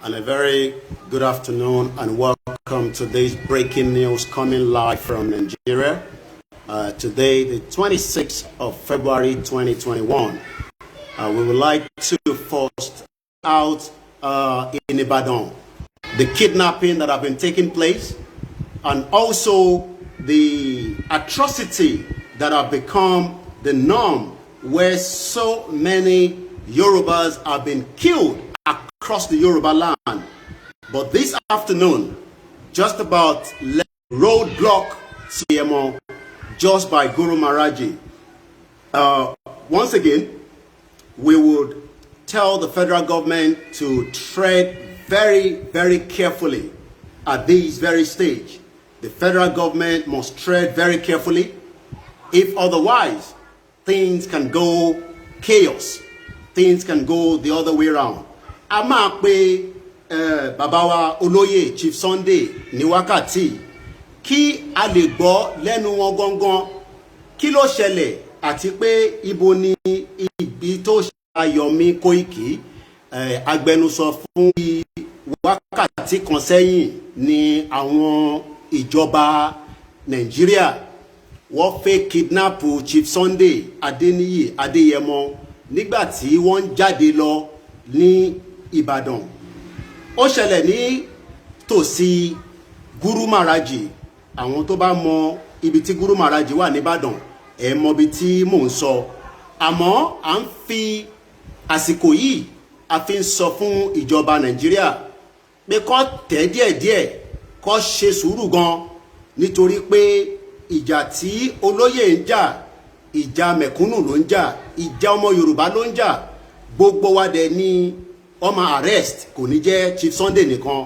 And a very good afternoon and welcome to this breaking news coming live from Nigeria. Today, the 26th of February 2021. We would like to first out in Ibadan the kidnapping that have been taking place and also the atrocity that have become the norm where so many Yorubas have been killed across the Yoruba land. But this afternoon, just about roadblock Adeyemo just by Guru Maharaji. Once again, we would tell the federal government to tread very, very carefully at this very stage. The federal government must tread very carefully. If otherwise, things can go chaos. Things can go the other way around. A máa pe bàbá wa olóyè Chief Sunday ní wákàtí kí a lè gbọ́ lẹ́nu wọn gangan kí ló ṣẹlẹ̀ àti pé ibo ni ibi tó ṣe Olayomi Koiki agbẹnusọ fún wákàtí kan sẹ́yìn ní àwọn ìjọba Nàìjíríà wọ́n fẹ́ kidnap Chief Sunday Adeyemo nígbà tí wọ́n jáde lọ ní Ìbàdàn. Ó ṣẹlẹ̀ ní tòsí Guru Maharaji. Àwọn tó bá mọ ibi tí Guru Maharaji wà ní Ìbàdàn ẹ mọ ibi tí mò ń sọ. Àmọ́ à ń fi àsìkò yìí a fi ń sọ fún ìjọba Nàìjíríà pé kó tẹ̀ díẹ̀díẹ̀ kó ṣe sùúrù gan nítorí pé ìjà tí olóyè ń jà ìjà mẹ̀kúnnù ló ń jà ìjà ọmọ Yorùbá ló ń jà gbogbo wa dẹ̀ ní ọmọ arrest kò ní jẹ́ Chief Sunday nìkan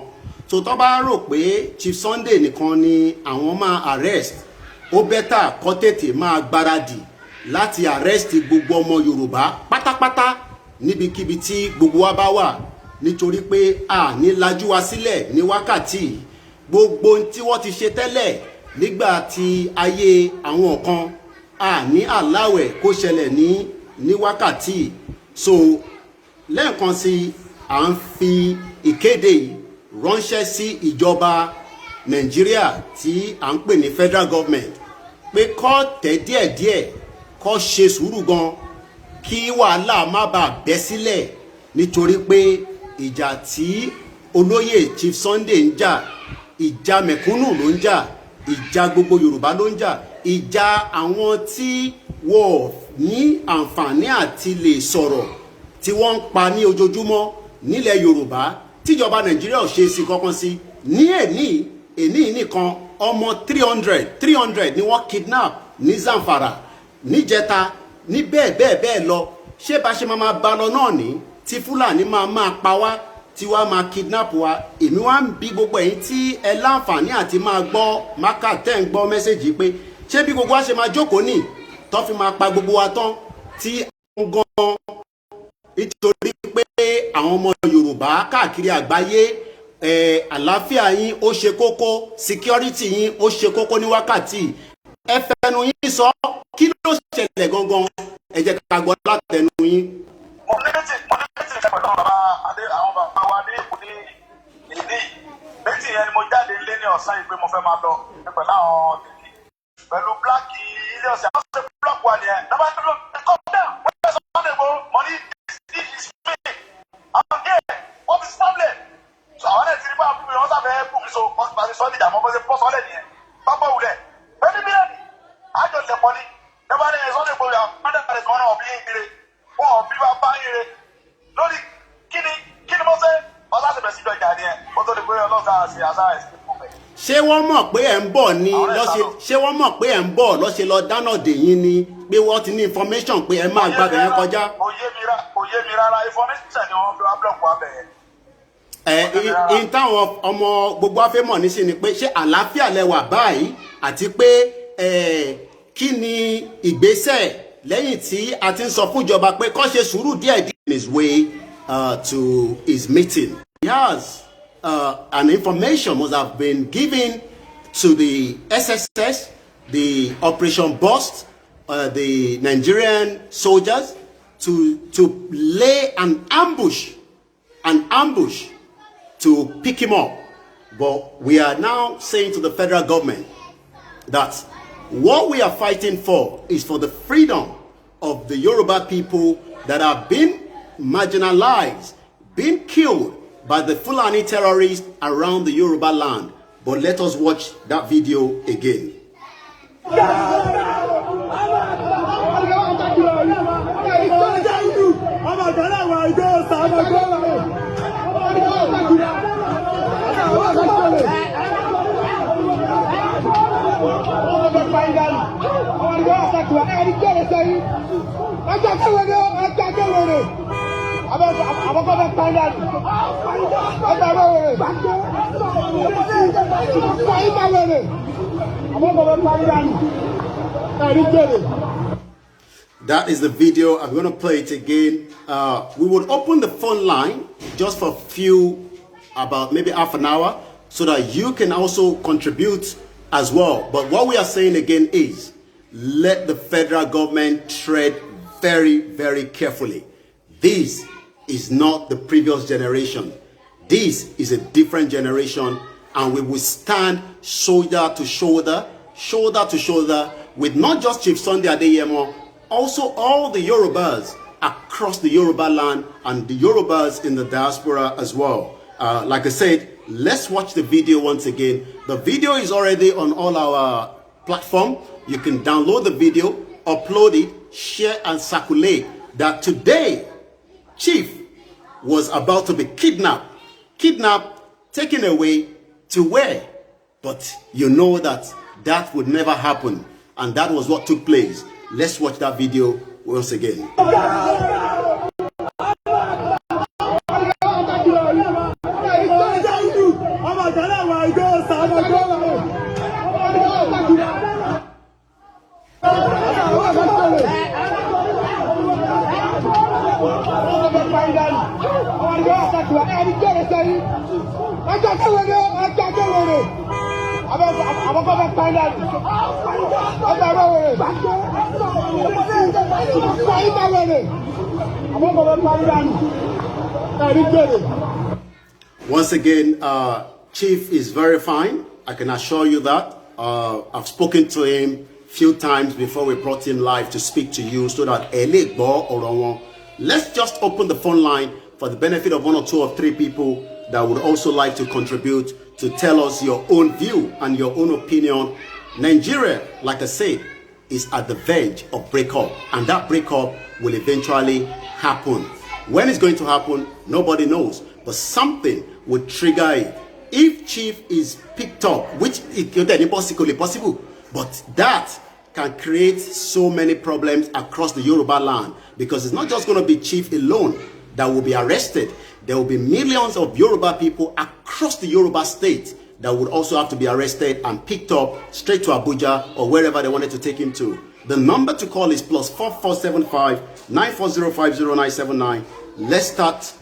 so tó bá rò pé Chief Sunday nìkan ni àwọn máa arrest ó bẹ́tà kó tètè máa gbáradì láti arrest gbogbo ọmọ Yorùbá pátápátá níbikíbi tí gbogbo wa bá wà nítorí pé a ní lajú wa sílẹ̀ ní wákàtí gbogbo tí wọ́n ti ṣe tẹ́lẹ̀ nígbà tí ayé àwọn kan a ní àláwẹ̀ kó ṣẹlẹ̀ ní wákàtí so lẹ́ẹ̀kan sí à ń fi ìkéde ránṣẹ́ sí ìjọba Nàìjíríà tí à ń pè ní federal government pé kó tẹ̀ díẹ̀díẹ̀ kó ṣe sùúrù gan kí wàhálà má bàa bẹ́ sílẹ̀ nítorí pé ìjà tí olóyè Chief Sunday ń jà ìjà mẹ̀kúnnù ló ń jà ìjà gbogbo Yorùbá ló ń jà ìjà àwọn tí wọ́n ní àǹfààní àti lè sọ̀rọ̀ tí wọ́n ń pa ní ojoojúmọ́ nílẹ̀ Yorùbá tíjọba Nàìjíríà ò ṣe sí kankan sí ní èní nìkan ọmọ 300 ni wọ́n kidnap ní Zamfara níjẹta ní bẹ́ẹ̀ lọ ṣé bá ṣe máa bá lọ náà ní tí Fúlàní máa pa wá tí wá máa kidnap wa èmi wá ń bi gbogbo ẹ̀yin tí ẹ láǹfààní àti máa gbọ́ máka tẹ́ ń gbọ́ mẹ́sẹ̀jì pé ṣé bí gbogbo wa ṣe máa jókòó ní tó fi máa pa gbogbo wa tán tí àwọn gan nítorí pé àwọn ọmọ Yorùbá káàkiri àgbáyé àlàáfíà yín ó ṣe kókó security yín ó ṣe kókó ní wákàtí ẹ fẹnu yín sọ kí ló ṣẹlẹ̀ gangan ẹ jẹ́ ká gbọ́ látẹnu yín. mo ní tí ìṣẹ́ pẹ̀lú àwọn bàbá wa ní ìkú ní ìní méjì yẹn ni mo jáde lé ní ọ̀sán yìí pé mo fẹ́ máa lọ pẹ̀lú àwọn tèmi pẹ̀lú bíláàkì ilé ọ̀sẹ̀ àwọn ṣe búlọ̀kù wa nìyẹn lọ́ba tó lọ ẹ̀kọ́ náà wọ́n fẹ́ sọ fún ẹ̀gbọ́n mọ́ ní ìsìnkú àwọn díẹ̀ wọ́n fi problem so àwọn ẹ̀ ti rí bá àbúrò wọn sáfẹ́ bùkún so wọ́n ti pàṣẹ sọ́ọ́dì ìjàmọ́ bó ṣe pọ́ sọ́ọ́lẹ̀ nìyẹn pápá wulẹ̀ pẹ̀lú mílíọ̀nù àjọ ìṣẹ̀pọ̀ ni lọ́ba ní Sunday gbòòrò àwọn mọ́tàkàrẹ̀ kan náà bí ìgbére wọn bí wá bá yẹn lórí kíni mo fẹ́ ọ̀sán ti bẹ̀ sí ìjọba ni ẹ̀ ó tó di pé ọlọ́sàn àti àṣà ẹ̀sìn fún mi. ṣé wọ́n mọ̀ pé ẹ̀ ń bọ̀ ni ṣé wọ́n mọ̀ pé ẹ̀ ń bọ̀ lọ́ṣẹ́ lọ dáná dè yín ni pé wọ́n ti ní information pé ẹ máa gbàgbé yẹn kọjá. Kò yé mi rárá information ni wọ́n fi wá blọọkù abẹ yẹn. In táwọn ọmọ gbogbo afẹ́ mọ̀ ní sí ni pé ṣé àlàáfíà lẹ wà báyìí àti pé kí ni ìgbésẹ̀ lẹ́yìn tí a ti ń sọ fún ìjọba pé kó ṣe sùúrù díẹ̀ díẹ̀. On his way to his meeting, he has an information must have been given to the SSS, the Operation Bust, the Nigerian soldiers to lay an ambush to pick him up. But we are now saying to the federal government that what we are fighting for is for the freedom of the Yoruba people that have been marginalized, been killed by the Fulani terrorists around the Yoruba land. But let us watch that video again. That is the video. I'm going to play it again. We will open the phone line just for about maybe half an hour, so that you can also contribute as well. But what we are saying again is, let the federal government tread very, very carefully. This is not the previous generation. This is a different generation, and we will stand shoulder to shoulder with not just Chief Sunday Adeyemo, also all the Yorubas across the Yoruba land and the Yorubas in the diaspora as well. Like I said, let's watch the video once again. The video is already on all our platform. You can download the video, upload it, share and circulate that today Chief was about to be kidnapped, taken away to where? But you know that would never happen, and that was what took place. Let's watch that video once again. Once again, Chief is very fine. I can assure you that. I've spoken to him a few times before we brought him live to speak to you, so that Igboho. Let's just open the phone line for the benefit of 1 or 2 or 3 people that would also like to contribute, to tell us your own view and your own opinion. Nigeria, like I said, is at the verge of breakup, and that breakup will eventually happen. When it's going to happen, nobody knows, but something would trigger it. If Chief is picked up, which is impossible, but that can create so many problems across the Yoruba land, because it's not just going to be Chief alone that will be arrested. There will be millions of Yoruba people across the Yoruba state that would also have to be arrested and picked up straight to Abuja or wherever they wanted to take him to. The number to call is +4475 9405079. Let's start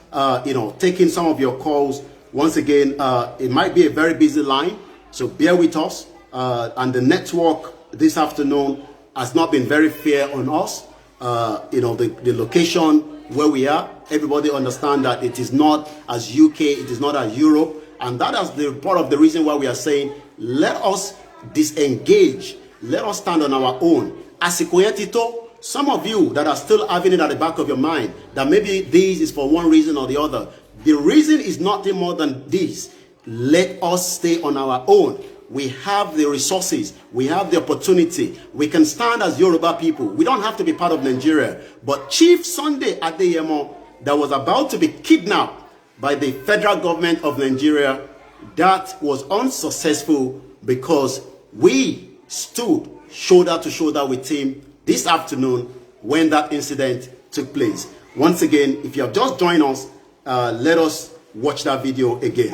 taking some of your calls. Once again, it might be a very busy line, so bear with us. And the network this afternoon has not been very fair on us. The location where we are, everybody understand that it is not as UK, it is not as Europe, and that is the part of the reason why we are saying, let us disengage, let us stand on our own. Asikoyetito, some of you that are still having it at the back of your mind, that maybe this is for one reason or the other. The reason is nothing more than this. Let us stay on our own. we have the resources, we have the opportunity, we can stand as Yoruba people. We don't have to be part of Nigeria. But Chief Sunday Adeyemo, that was about to be kidnapped by the federal government of Nigeria, that was unsuccessful because we stood shoulder to shoulder with him this afternoon when that incident took place. Once again, if you have just joined us, let us watch that video again.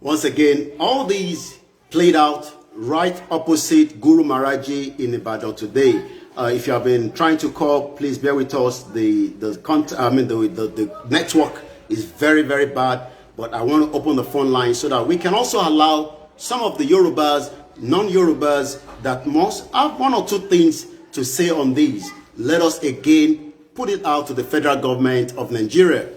Once again, all these played out right opposite Guru Maharaji in Ibadan today. If you have been trying to call, please bear with us. The network is very, very bad. But I want to open the phone line so that we can also allow some of the Yorubas, non-Yorubas, that must have one or two things to say on these. Let us again put it out to the federal government of Nigeria.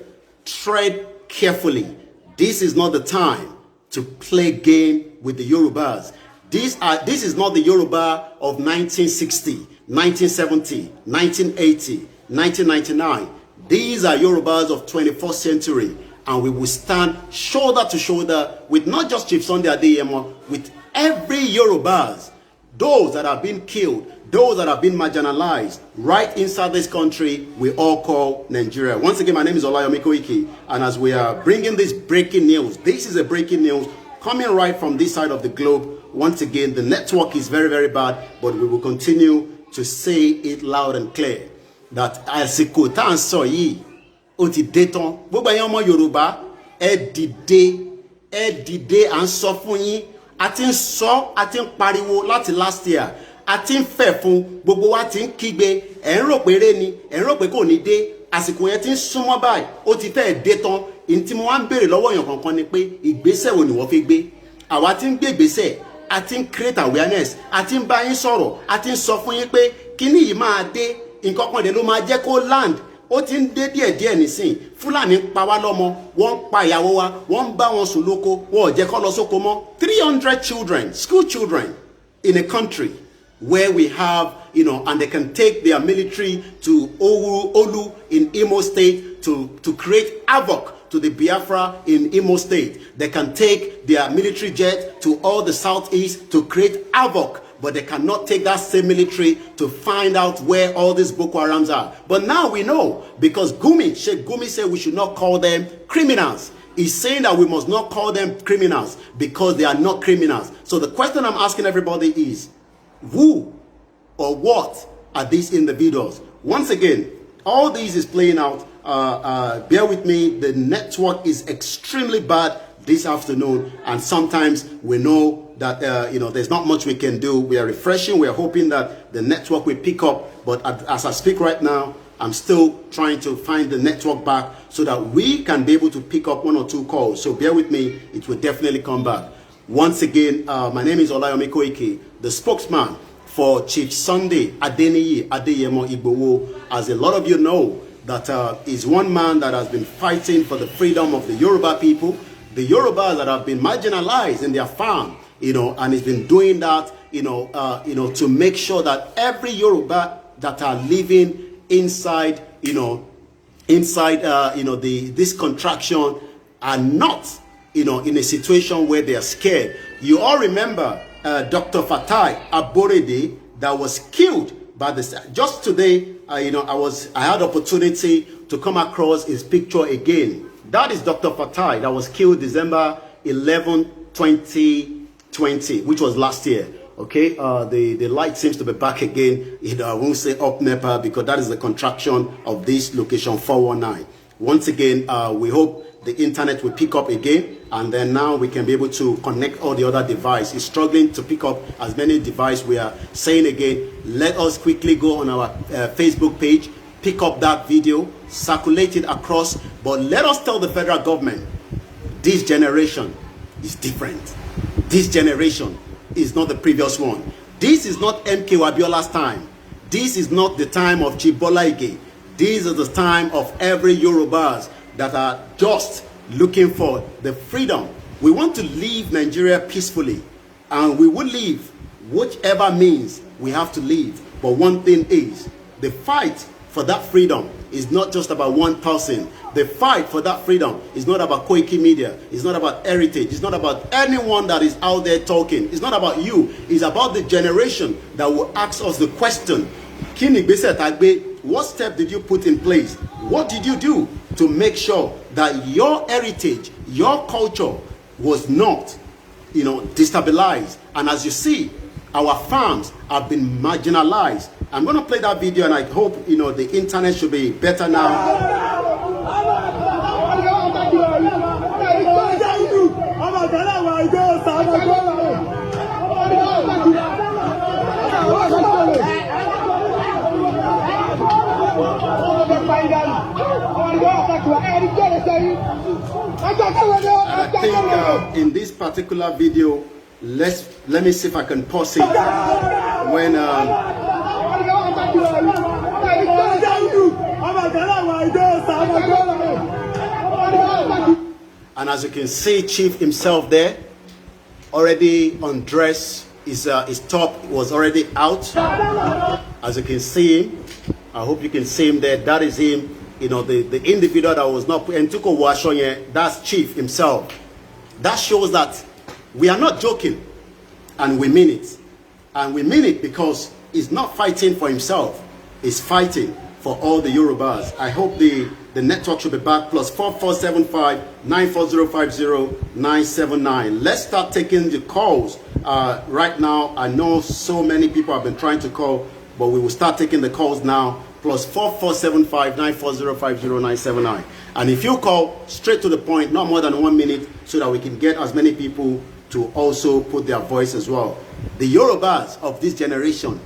Tread carefully. This is not the time to play game with the Yorubas. This is not the Yoruba of 1960, 1970, 1980, 1999. These are Yorubas of 21st century. And we will stand shoulder to shoulder with not just Chief Sunday Adeyemo, with every Yorubas, those that have been killed, those that have been marginalized right inside this country we all call Nigeria. Once again, my name is Olayomi Koiki, and as we are bringing this breaking news, this is a breaking news coming right from this side of the globe. Once again, the network is very, very bad, but we will continue to say it loud and clear that àsìkò tá à ń sọ yìí ó ti dé tán. Gbogbo ẹ̀yin ọmọ Yorùbá, ẹ dìde à ń sọ fún yín. A ti ń sọ, a ti ń pariwo láti last year. A ti ń fẹ̀ fún, gbogbo wa ti ń kígbe. Ẹ ń rò pé eré ni, ẹ ń rò pé kò ní dé. Àsìkò yẹn ti ń súnmọ́ báyìí, ó ti fẹ́ dé tán. Ìyẹn tí mo wá ń béèrè lọ́wọ́ èèyàn kankan ni pé ìgbésẹ̀ wo ni wọ́n fi gbé? Àwa ti ń gbé ìgbésẹ̀, a ti ń create awareness, a ti ń bá yín sọ̀rọ̀, a ti ń sọ fún yín pé kíní yìí máa dé, nǹkan kan dé ló máa jẹ́ kó land. Ó ti ń dé díẹ̀díẹ̀ nísìn. Fúlàní ń pa wá lọ́mọ, wọ́n ń pa ìyàwó wa, wọ́n ń bá wọn sùn lóko, wọ́n ò jẹ́ kó lọ sóko mọ́. 300 children, school children, in a country where we have, and they can take their military to Olu in Imo State to create havoc to the Biafra in Imo State. They can take their military jet to all the southeast to create havoc. But they cannot take that same military to find out where all these Boko Harams are. But now we know, because Sheikh Gumi said we should not call them criminals. He's saying that we must not call them criminals because they are not criminals. So the question I'm asking everybody is, who or what are these individuals? Once again, all this is playing out. Bear with me, the network is extremely bad this afternoon, and sometimes we know that there's not much we can do. We are refreshing. We are hoping that the network will pick up. But as I speak right now, I'm still trying to find the network back so that we can be able to pick up one or two calls. So bear with me. It will definitely come back. Once again, my name is Olayomi Koiki, the spokesman for Chief Sunday Adeyemo Igboho. As a lot of you know, that is one man that has been fighting for the freedom of the Yoruba people, the Yorubas that have been marginalized in their farm. And he's been doing that, to make sure that every Yoruba that are living inside, this contraction are not, in a situation where they are scared. You all remember Dr. Fatai Aborede that was killed by just today. I had opportunity to come across his picture again. That is Dr. Fatai that was killed December 11, 2020, which was last year. Okay, the light seems to be back again. I won't say up NEPA because that is the contraction of this location 419. Once again, we hope the internet will pick up again, and then now we can be able to connect all the other devices. It's struggling to pick up as many devices. We are saying again, let us quickly go on our Facebook page, pick up that video, circulate it across, but let us tell the federal government, this generation is different. this generation is not the previous one. This is not MK Wabiola's time. This is not the time of Chibola Ige. This is the time of every Yorubas that are just looking for the freedom. We want to leave Nigeria peacefully, and we will leave whichever means we have to leave. But one thing is, the fight for that freedom is not just about one person. The fight for that freedom is not about Koiki Media. It's not about Heritage. It's not about anyone that is out there talking. It's not about you. It's about the generation that will ask us the question, Kini Gbese Tagbe, what step did you put in place? What did you do to make sure that your heritage, your culture was not, destabilized? And as you see, our farms have been marginalized. I'm going to play that video, and I hope, the internet should be better now. I think in this particular video, let me see if I can pause it when and as you can see, Chief himself there, already undressed. His top was already out. As you can see him, I hope you can see him there. That is him. The individual that was not and took a that's Chief himself. That shows that we are not joking, and we mean it. And we mean it because he's not fighting for himself. He's fighting for all the Yorubas. I hope the network should be back. +4475 94050 979. Let's start taking the calls right now. I know so many people have been trying to call, but we will start taking the calls now. +4475 94050 979. And if you call straight to the point, not more than 1 minute, so that we can get as many people to also put their voice as well. The Yorubas of this generation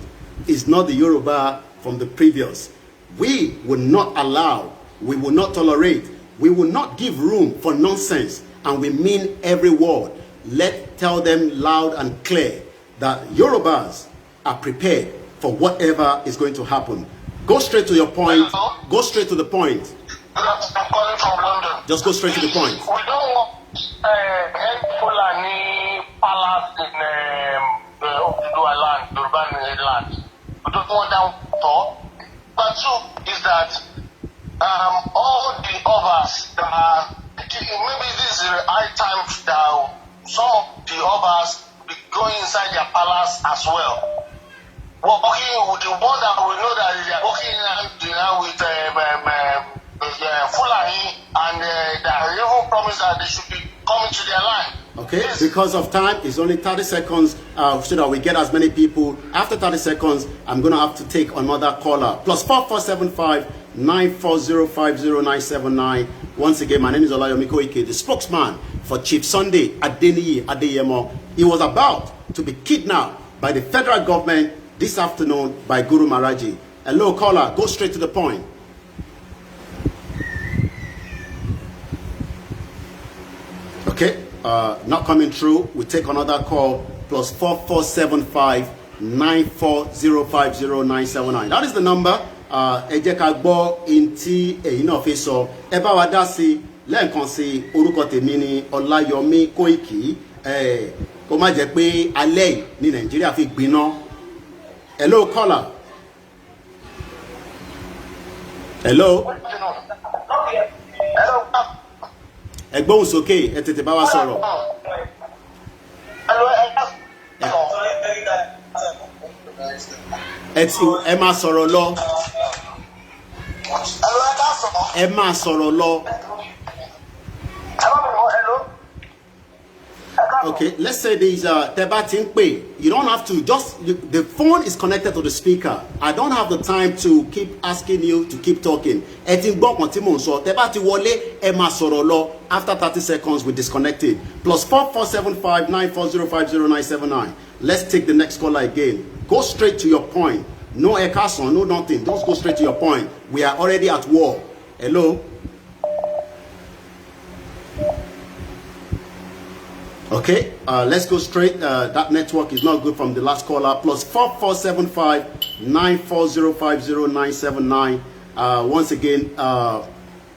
is not the Yoruba from the previous. We will not allow, we will not tolerate, we will not give room for nonsense, and we mean every word. Tell them loud and clear that Yorubas are prepared for whatever is going to happen. Go straight to your point. Go straight to the point. I'm calling from London. Just go straight to the point. We don't want Fulani palace in the Oduduwa land, the urban land. We don't want that thought. But two is that all the others that are, maybe this is the high time that some of the others be going inside their palace as well. Working with the one that we know that they are working with Fulani, and they even promised that they should be coming to their land. Okay, yes. Because of time, it's only 30 seconds so that we get as many people. After 30 seconds, I'm going to have to take another caller. +4475 94050 979. Once again, my name is Olayomi Koiki, the spokesman for Chief Sunday Adeyemo. He was about to be kidnapped by the federal government this afternoon by Guru Maharaji. Hello, caller. Go straight to the point. Okay, not coming through. We take another call. +4475 94050 979. That is the number. Ejekagbo inti eyinofiso. Eba wadasi lenkonsi orúkọ tèmi ni Olayomi Koiki. Kó má jẹ́ pé alẹ́ ní Nàìjíríà fi gbiná. Hello, caller. Hello. Hello. Ẹgbọ́n sókè, ẹ tètè bá wa sọ̀rọ̀. Ẹ máa sọ̀rọ̀ lọ. Ẹ máa sọ̀rọ̀ lọ. Okay, let's say these Tebatin. You don't have to the phone is connected to the speaker. I don't have the time to keep asking you to keep talking. After 30 seconds, we disconnected. +4475 94050 979. Let's take the next caller again. Go straight to your point. No ekason, no nothing. Just go straight to your point. We are already at war. Hello. Okay, let's go straight. That network is not good from the last caller. Plus 4475 94050 once again,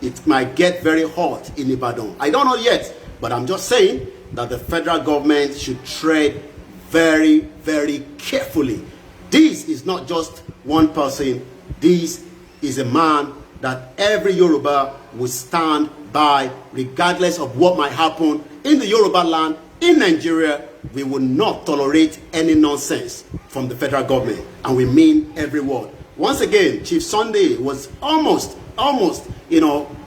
it might get very hot in Ibadan. I don't know yet, but I'm just saying that the federal government should tread very, very carefully. This is not just one person. This is a man that every Yoruba will stand by, regardless of what might happen in the Yoruba land, in Nigeria. We will not tolerate any nonsense from the federal government, and we mean every word. Once again, Chief Sunday was almost,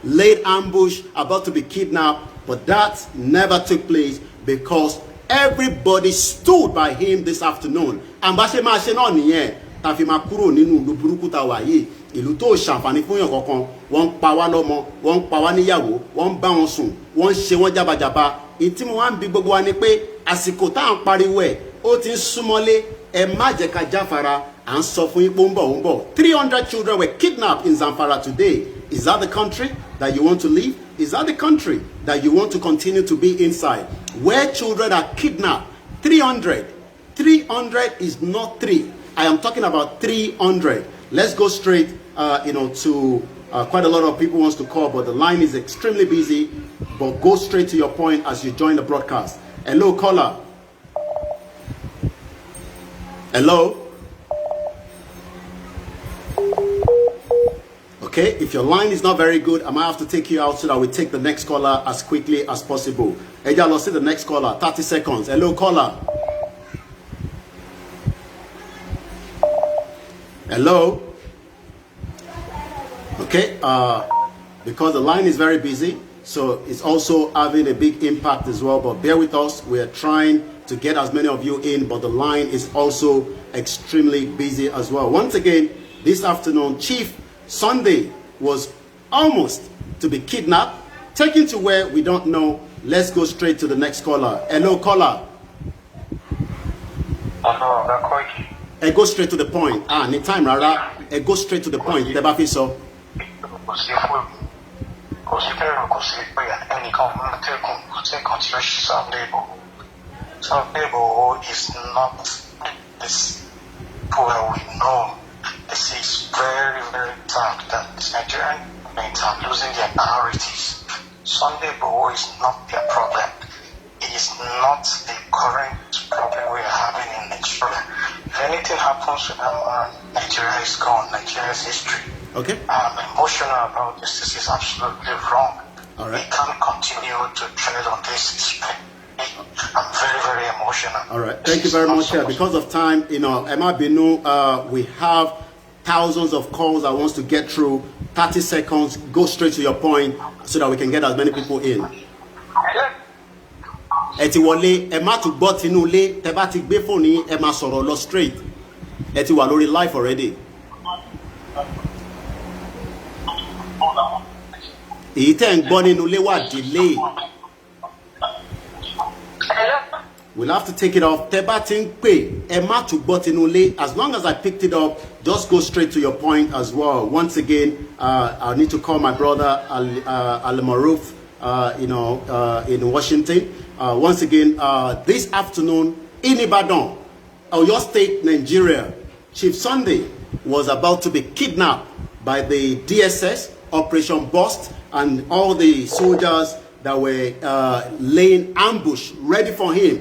laid ambush, about to be kidnapped, but that never took place because everybody stood by him this afternoon. And Bashe Mashe no niye, tafi makuro ninu lu buruku ta wa yi, ìlú tó ṣàǹfààní fún yan kankan, wọ́n pa wá lọ́mọ, wọ́n pa wá níyàwó, wọ́n bá wọn sùn, wọ́n ṣe wọ́n jabajaba. Ìtí mo wá ń bi gbogbo wa ni pé àsìkò tá à ń pariwo ẹ̀, ó ti ń súnmọ́lé, ẹ má jẹ́ ká jáfara, à ń sọ fún yín pé ó ń bọ̀. 300 children were kidnapped in Zamfara today. Is that the country that you want to live? Is that the country that you want to continue to be inside? Where children are kidnapped, 300 is not 3. I am talking about 300. Let's go straight, to quite a lot of people wants to call, but the line is extremely busy. But go straight to your point as you join the broadcast. Hello, caller. Hello. Okay, if your line is not very good, I might have to take you out so that we take the next caller as quickly as possible. Eja, let's see the next caller. 30 seconds. Hello, caller. Hello. Okay, because the line is very busy, so it's also having a big impact as well. But bear with us. We are trying to get as many of you in, but the line is also extremely busy as well. Once again, this afternoon, Chief Sunday was almost to be kidnapped, taken to where we don't know. Let's go straight to the next caller. Hello, caller. Hello, Koiki. Go straight to the point. Need time, Rara. Go straight to the point. Tebafiso. Igboho is not this poor we know. This is very, very sad that Nigerian government are losing their priorities. Igboho is not their problem. It is not the current problem we are having in Nigeria. If anything happens to them, Nigeria is gone. Nigeria is history. Okay. I'm emotional about this. This is absolutely wrong. All right. We can't continue to tread on this. I'm very, very emotional. All right. Thank you very much. Because of time, Emma Binu, we have thousands of calls I want to get through. 30 seconds. Go straight to your point so that we can get as many people in. Ẹ ti wọlé, ẹ má tún gbọ́ tinú ilé, tẹ́ bá ti gbé fóònù yín, ẹ má sọ̀rọ̀ lọ straight. Ẹ ti wà lórí live already. Èyí tẹ́ ń gbọ́ nínú ilé wà delay. We'll have to take it off. Tẹ́ bá ti ń pè, ẹ má tún gbọ́ tinú ilé. As long as I picked it up, just go straight to your point as well. Once again, I need to call my brother Allêgéd, in Washington. Once again, this afternoon in Ibadan, Oyo State, Nigeria, Chief Sunday was about to be kidnapped by the DSS, Operation Bust, and all the soldiers that were laying ambush ready for him.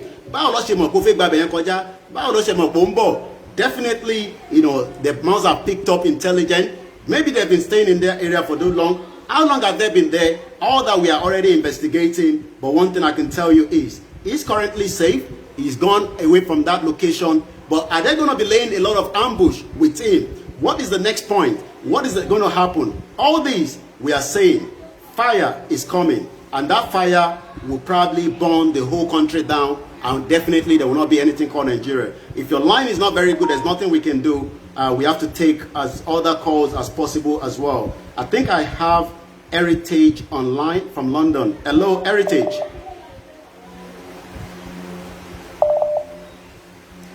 Definitely, the mouse have picked up intelligence. Maybe they've been staying in their area for too long. How long have they been there? All that we are already investigating. But one thing I can tell you is, he's currently safe. He's gone away from that location. But are they going to be laying a lot of ambush with him? What is the next point? What is going to happen? All these, we are saying, fire is coming. And that fire will probably burn the whole country down. And definitely there will not be anything called Nigeria. If your line is not very good, there's nothing we can do. We have to take as other calls as possible as well. I think I have Heritage online from London. Hello, Heritage.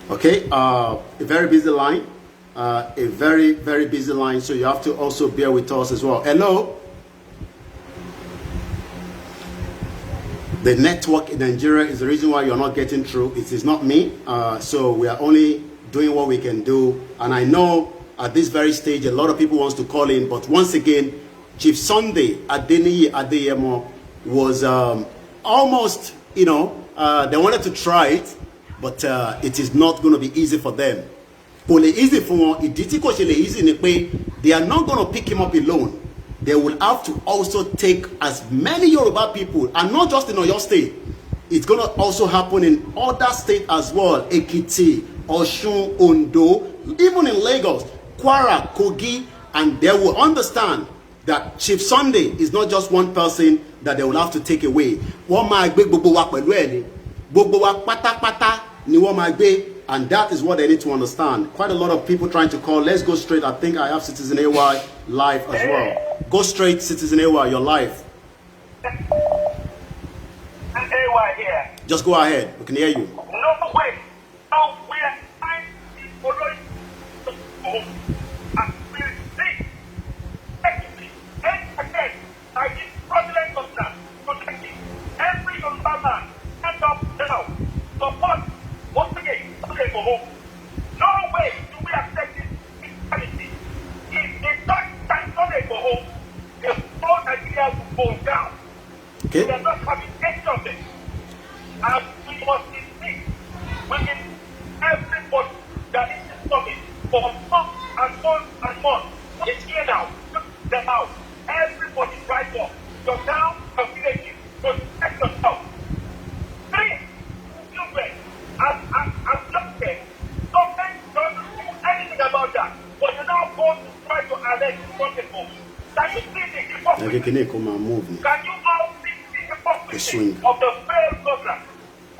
Okay, a very busy line. A very, very busy line. So you have to also bear with us as well. Hello. the network in Nigeria is the reason why you're not getting through. It is not me. So we are only doing what we can do. And I know at this very stage, a lot of people wants to call in. But once again, Chief Sunday Adeyemo was almost, you know, they wanted to try it, but it is not going to be easy for them. Only easy for one, easy they are not going to pick him up alone. They will have to also take as many Yoruba people, and not just in Oyo State. It's going to also happen in other states as well. Ekiti, Osun, Ondo, even in Lagos, Kwara, Kogi, and they will understand that Chief Sunday is not just one person that they will have to take away. And that is what they need to understand. Quite a lot of people trying to call. Let's go straight. I think I have Citizen AY live as well. Go straight, Citizen AY, you're live. AY here. Just go ahead. We can hear you. No way. No, we are trying to follow you. And we see. Again, I give fraudulent of that. Protecting every Yoruba man. Stand up now. Support. Once again, okay, go home. No way do we accept this equality. If they don't stand on it, go home, the whole Nigeria will go down. Okay. We are not having any of this. And we must insist within everybody that is coming for months and months and months. It's here now. Look them out. Everybody rise up. You're down and villages. Protect yourself. Three children. I'm just saying, government doesn't do anything about that. But you now go to try to allege people. Can you see the hypocrisy? Can you all see the hypocrisy of the failed program?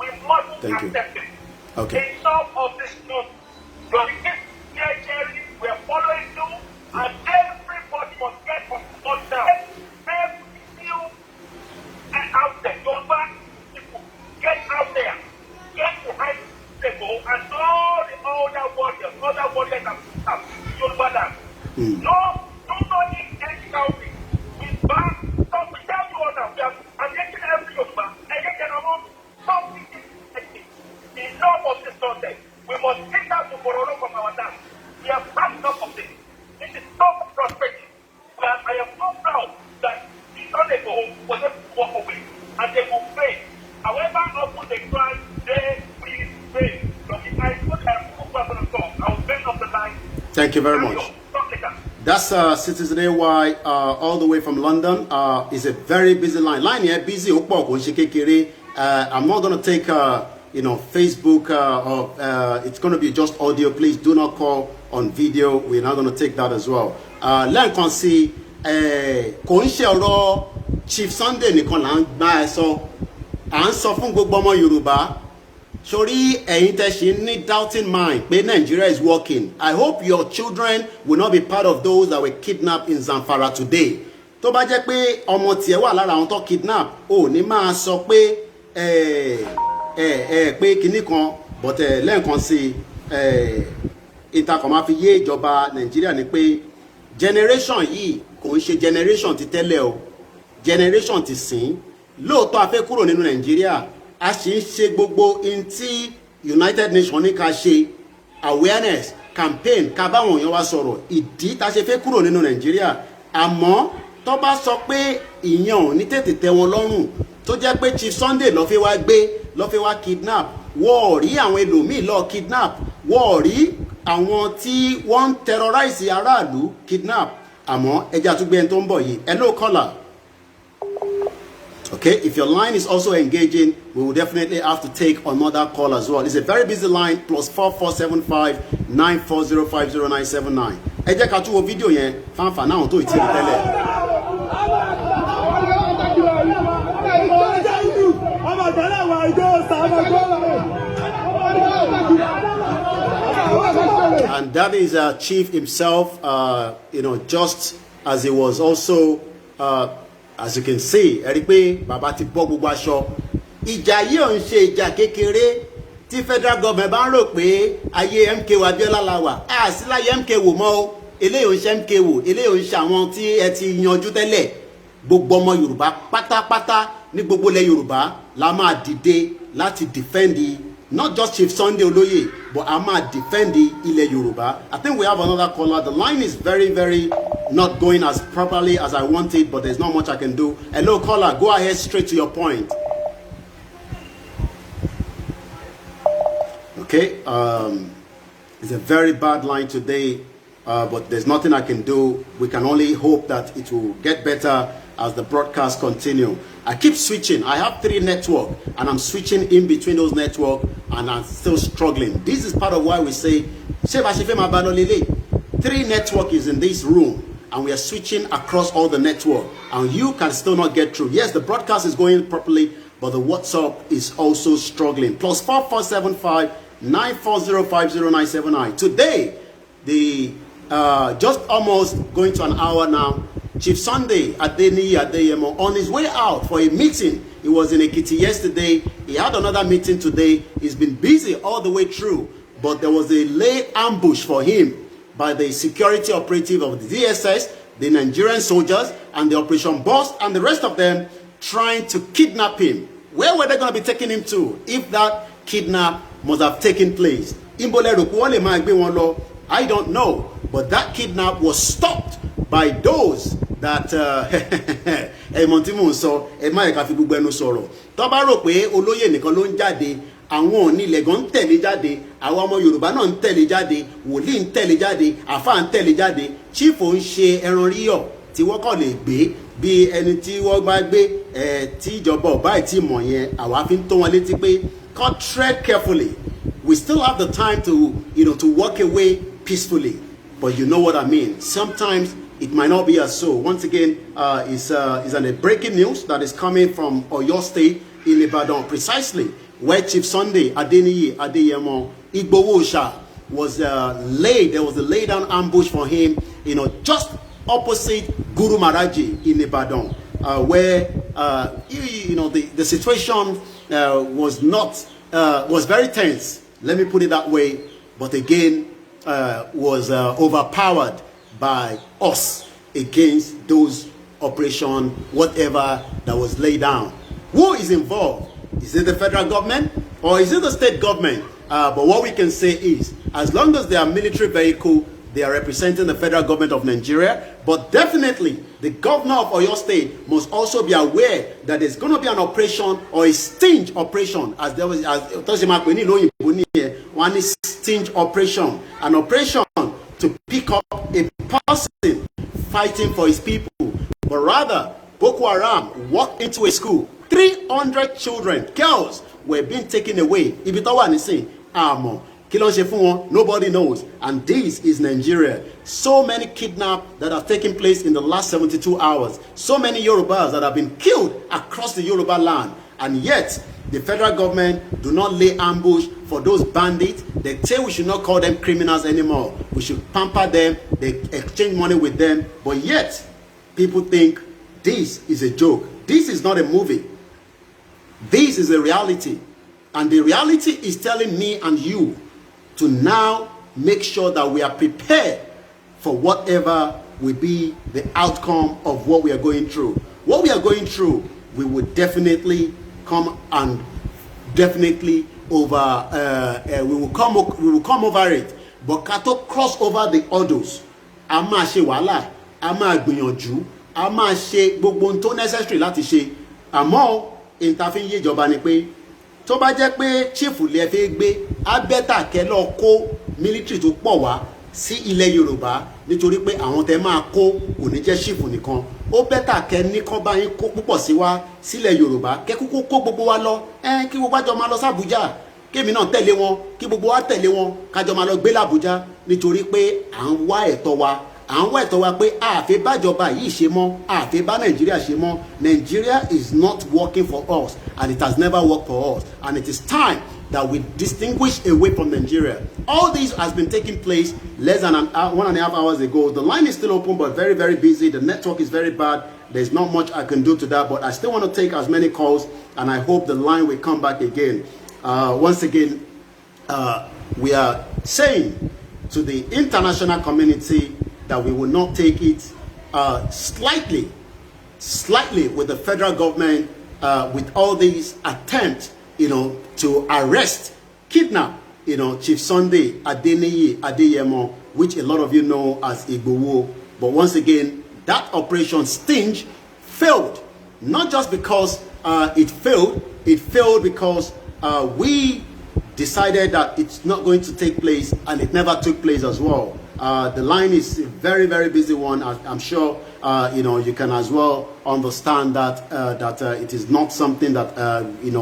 We must accept it. Okay. Enough of this nonsense. You're here, we're following you, and everybody must get on down. Every new out there, your back people, get out there. Get behind the goal and all the other warriors have Yoruba land. No, nobody is shouting. We back, so we tell you all now, we are engaging every Yoruba, engaging among something is enough of this nonsense. We must take out the Bororo from our land. We have had enough of this. This is so frustrating. I am so proud that the Sunday Igboho was able to walk away and they will pay. However often they try, thank you very much. That's Citizen AY all the way from London. It's a very busy line. Line here busy. I'm not going to take Facebook or it's going to be just audio. Please do not call on video. We're not going to take that as well. Let us see. Chief Sunday nìkan là ń gbà ẹ sọ. À ń sọ fún gbogbo ọmọ Yorùbá. Sorry, any doubting mind, but Nigeria is working. I hope your children will not be part of those that were kidnapped in Zamfara today. Tó bá jẹ́ pé ọmọ tiẹ̀ wà lára àwọn tó kidnap, ó ní máa sọ pé pé kinní kan, but lẹ́ẹ̀kan sí ìtakọ̀ máa fi yé ìjọba Nigeria ni pé generation yìí kò ń ṣe generation ti tẹ́lẹ̀ o, generation ti sìn. Lóòótọ́ a fẹ́ kúrò nínú Nigeria. A ṣe ń ṣe gbogbo in tí United Nations ní ká ṣe awareness campaign ká báwọn èèyàn wá sọ̀rọ̀ ìdí tá ṣe fẹ́ kúrò nínú Nàìjíríà àmọ́ tó bá sọ pé ìyẹn ò ní tètè tẹ́ wọn lọ́rùn tó jẹ́ pé Chief Sunday ló fẹ́ wá gbé ló fẹ́ wá kidnap wọ́n rí àwọn ẹlòmíì lọ kidnap wọ́n rí àwọn tí wọ́n ń terrorize aráàlú kidnap àmọ́ ẹja tún gbé ẹni tó ń bọ̀ yìí hello caller. Okay, if your line is also engaging, we will definitely have to take another call as well. It's a very busy line, +4475 9405079. Ẹ jẹ́ ká tún wo fídíò yẹn fáńfà náà tó ìtì tẹ́lẹ̀. And that is Chief himself, just as he was also as you can see, ẹ rí pé bàbá ti bọ́ gbogbo aṣọ. Ìjà yìí ò ń ṣe ìjà kékeré tí federal government bá ń rò pé ayé MKO Abiola la wà. Sí láyé MKO mọ́ o. Eléyìí ò ń ṣe MKO, eléyìí ò ń ṣe àwọn tí ẹ ti yanjú tẹ́lẹ̀. Gbogbo ọmọ Yorùbá pátápátá ní gbogbo ilẹ̀ Yorùbá la máa dìde láti defend not just Chief Sunday Oloye, but a máa defend ilẹ̀ Yorùbá. I think we have another caller. The line is very, very not going as properly as I wanted, but there's not much I can do. Hello, caller. Go ahead straight to your point. Okay. It's a very bad line today, but there's nothing I can do. We can only hope that it will get better as the broadcast continue. I keep switching. I have 3 networks, and I'm switching in between those networks, and I'm still struggling. This is part of why we say, 3 network is in this room, and we are switching across all the network, and you can still not get through. Yes, the broadcast is going properly, but the WhatsApp is also struggling. Plus 4475 9405079. Today, just almost going to an hour now, Chief Sunday Adeyemo on his way out for a meeting. He was in Ekiti yesterday. He had another meeting today. He's been busy all the way through, but there was a late ambush for him by the security operative of the DSS, the Nigerian soldiers, and the operation boss, and the rest of them trying to kidnap him. Where were they going to be taking him to if that kidnap must have taken place? I don't know, but that kidnap was stopped by those that àwọn onílẹ̀ gan ń tẹ̀lé jáde, àwọn ọmọ Yorùbá náà ń tẹ̀lé jáde, wòlíì ń tẹ̀lé jáde, àfáà ń tẹ̀lé jáde. Chief ò ń ṣe ẹran ríyọ̀ tí wọ́n kàn lè gbé bí ẹni tí wọ́n bá gbé tí ìjọba ọ̀bá ìtì mọ̀ yẹn, àwa fi ń tó wọn létí pé God tread carefully. We still have the time to, to walk away peacefully, but you know what I mean. Sometimes it might not be as so. Once again, is a breaking news that is coming from Oyo State in Ibadan, precisely where Chief Sunday Adeyemo Igboho was laid. There was a lay down ambush for him, just opposite Guru Maraji in Ibadan, where the situation was very tense. Let me put it that way. But again, was overpowered by us against those operation, whatever that was laid down. Who is involved? Is it the federal government or is it the state government? But what we can say is, as long as they are military vehicle, they are representing the federal government of Nigeria. But definitely, the governor of Oyo State must also be aware that there's going to be an operation or a sting operation, as there was one is sting operation, an operation to pick up a person fighting for his people. But rather, Boko Haram walked into a school. 300 children, girls, were being taken away. Nobody knows. And this is Nigeria. So many kidnaps that have taken place in the last 72 hours. So many Yorubas that have been killed across the Yoruba land. And yet, the federal government do not lay ambush for those bandits. They say we should not call them criminals anymore. We should pamper them. They exchange money with them. But yet, people think this is a joke. This is not a movie. This is a reality. And the reality is telling me and you to now make sure that we are prepared for whatever will be the outcome of what we are going through. What we are going through, we will definitely come and definitely over. We will come over it. But kato cross over the others. Ama she wala, ama gbìyànjú, ama she gbogbo ohun tó necessary láti ṣe. Àmọ́ ìtàfin yé ìjọba ni pé tó bá jẹ́ pé chief lè fẹ́ gbé abẹ́tà kẹ́ lọ kó military tó pọ̀ wá sí ilẹ̀ Yorùbá nítorí pé àwọn tẹ́ máa kó kò ní jẹ́ chief nìkan. Ó bẹ́tà kẹ́ ní kán bá yín kó púpọ̀ sí wá sílẹ̀ Yorùbá kẹ́ kúkú kó gbogbo wa lọ kí gbogbo àjọ máa lọ sí Àbújá kémi náà tẹ̀lé wọn kí gbogbo wa tẹ̀lé wọn kájọ máa lọ gbé l'Àbújá nítorí pé à ń wá ẹ̀tọ́ wa pé àfẹ́ bájọba yìí ṣe mọ́ àfẹ́ bá Nàìjíríà ṣe mọ́. Nigeria is not working for us and it has never worked for us, and it is time that we distinguish away from Nigeria. All this has been taking place less than 1.5 hours ago. The line is still open but very, very busy. The network is very bad. There's not much I can do to that, but I still want to take as many calls, and I hope the line will come back again. Once again, we are saying to the international community that we will not take it slightly with the federal government with all these attempts, to arrest, kidnap, Chief Sunday Adeyemo, which a lot of you know as Igboho. But once again, that operation Sting failed. Not just because it failed because we decided that it's not going to take place, and it never took place as well. The line is a very, very busy one. I'm sure you can as well understand that it is not something that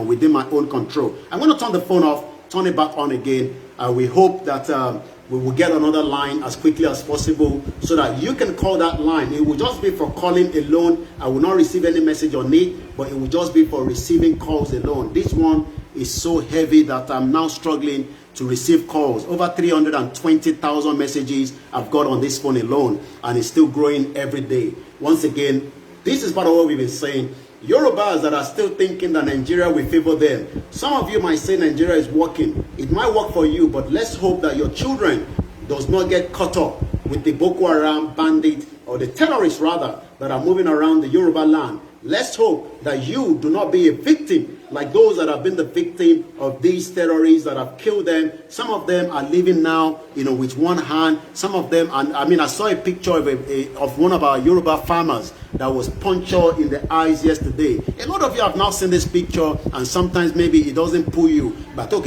within my own control. I'm going to turn the phone off, turn it back on again. We hope that we will get another line as quickly as possible so that you can call that line. It will just be for calling alone. I will not receive any message on it, but it will just be for receiving calls alone. This one is so heavy that I'm now struggling to receive calls. Over 320,000 messages I've got on this phone alone, and it's still growing every day. Once again, this is part of what we've been saying. Yorubas that are still thinking that Nigeria will favor them. Some of you might say Nigeria is working. It might work for you, but let's hope that your children does not get caught up with the Boko Haram bandit, or the terrorists rather, that are moving around the Yoruba land. Let's hope that you do not be a victim like those that have been the victim of these terrorists that have killed them. Some of them are living now, with one hand. Some of them, and I saw a picture of one of our Yoruba farmers that was punctured in the eyes yesterday. A lot of you have now seen this picture, and sometimes maybe it doesn't pull you. So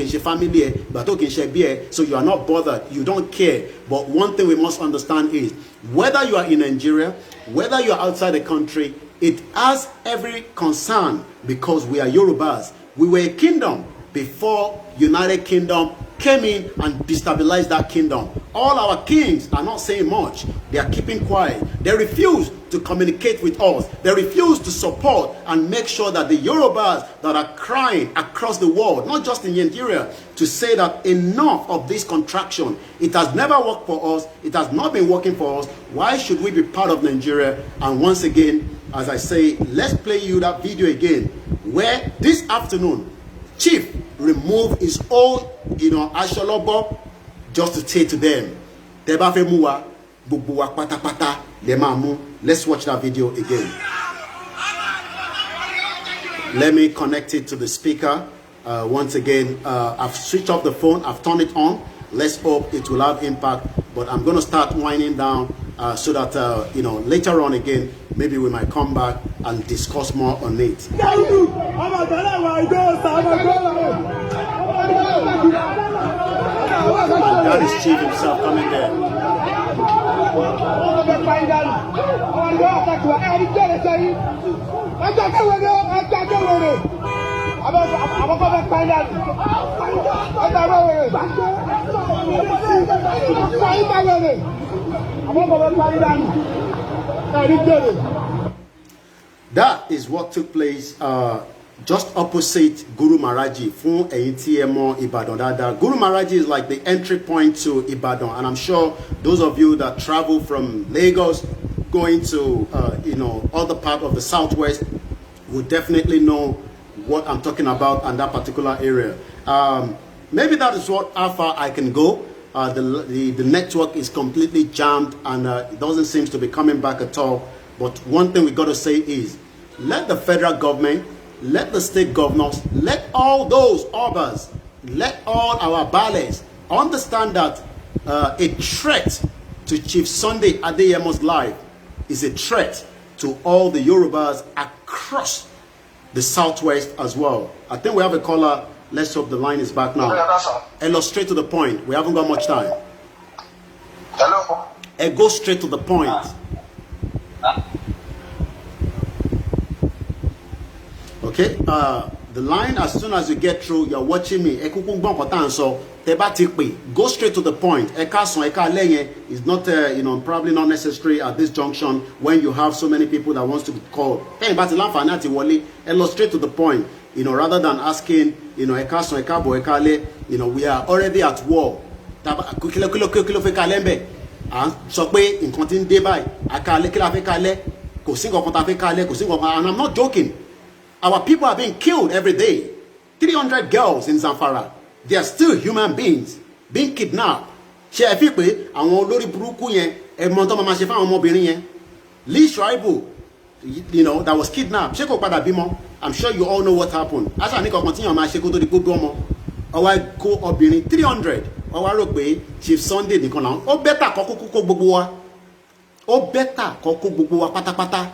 you are not bothered. You don't care. But one thing we must understand is, whether you are in Nigeria, whether you are outside the country, it has every concern, because we are Yorubas. We were a kingdom before United Kingdom came in and destabilized that kingdom. All our kings are not saying much. They are keeping quiet. They refuse to communicate with us. They refuse to support and make sure that the Yorubas that are crying across the world, not just in Nigeria, to say that enough of this contraction. It has never worked for us. It has not been working for us. Why should we be part of Nigeria? And once again, as I say, let's play you that video again, where this afternoon, Chief removed his old, asholobo, just to say to them, let's watch that video again. Let me connect it to the speaker. Once again, I've switched off the phone. I've turned it on. Let's hope it will have impact. But I'm going to start winding down so that, later on again, maybe we might come back and discuss more on it. That is Chief himself coming there. That is what took place just opposite Guru Maharaji, Fun Eyitiemo Ibadan Dada. Guru Maharaji is like the entry point to Ibadan, and I'm sure those of you that travel from Lagos going to other part of the southwest would definitely know what I'm talking about and that particular area. Maybe that is how far I can go. The network is completely jammed, and it doesn't seem to be coming back at all. But one thing we got to say is, let the federal government, let the state governors, let all those obas, let all our ballets understand that a threat to Chief Sunday Adeyemo's life is a threat to all the Yorubas across the southwest as well. I think we have a caller. Let's hope the line is back now. Hello, straight to the point. We haven't got much time. Hello. Go straight to the point. Okay, the line, as soon as you get through, you're watching me. Go straight to the point. Is not, probably not necessary at this junction when you have so many people that wants to call. Straight to the point. Rather than asking, we are already at war. And I'm not joking. Our people are being killed every day. 300 girls in Zamfara. They are still human beings being kidnapped. Lee Shuaibu, you know, that was kidnapped. Ṣé kò padà bímọ? I'm sure you all know what happened. Asa ní kankan tí yàn máa ṣe kó tó di gbogbo ọmọ. Ọwọ́ kó obìnrin 300. Ọwọ́ rò pé Chief Sunday nìkan náà. Ó bẹ́tà kó kó gbogbo wa. Ó bẹ́tà kó kó gbogbo wa pátápátá.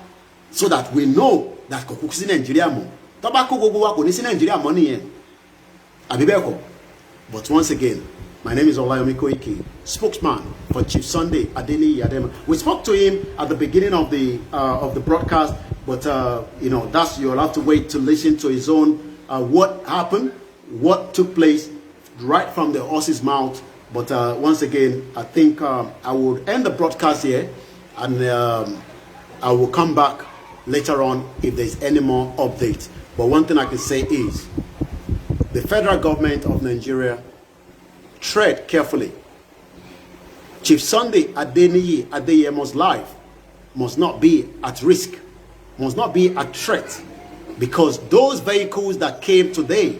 So that we know that kò kú sí Nàìjíríà mọ́. Tó bá kó gbogbo wa kò ní sí Nàìjíríà mọ́ nìyẹn. Àbí bẹ́ẹ̀ kọ́? But once again, my name is Olayomi Koiki, spokesman for Chief Sunday Adeyemo. We spoke to him at the beginning of the broadcast, but you know, that's, you'll have to wait to listen to his own what happened, what took place right from the horse's mouth. But once again, I think I will end the broadcast here, and I will come back later on if there's any more updates. But one thing I can say is, the federal government of Nigeria, tread carefully. Chief Sunday Adeyemo's life must not be at risk, must not be at threat, because those vehicles that came today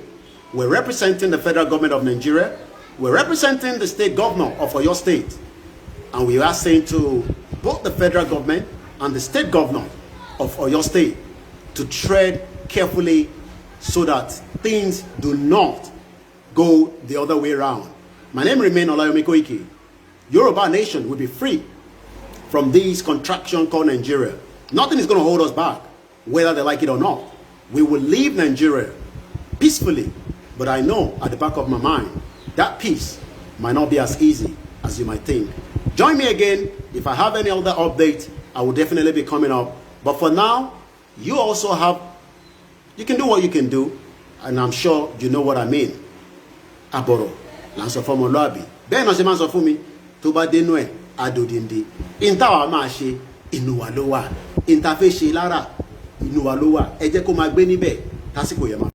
were representing the federal government of Nigeria, were representing the state governor of Oyo State. And we are saying to both the federal government and the state governor of Oyo State to tread carefully so that things do not go the other way around. My name remains Olayomi Koiki. Yoruba nation will be free from this contraction called Nigeria. Nothing is going to hold us back, whether they like it or not. We will leave Nigeria peacefully, but I know at the back of my mind, that peace might not be as easy as you might think. Join me again. If I have any other updates, I will definitely be coming up. But for now, you also have, you can do what you can do, and I'm sure you know what I mean. Aboro, lanso fomo loabi. Ben no se man so fún mi, tó bá dénú ẹ̀ adodinde. Inta wa máa ṣe inú wa ló wà. Inta fẹ́ ṣe lára inú wa ló wà. Ẹ jẹ́ kó máa gbé níbẹ̀ tásìkò yẹn máa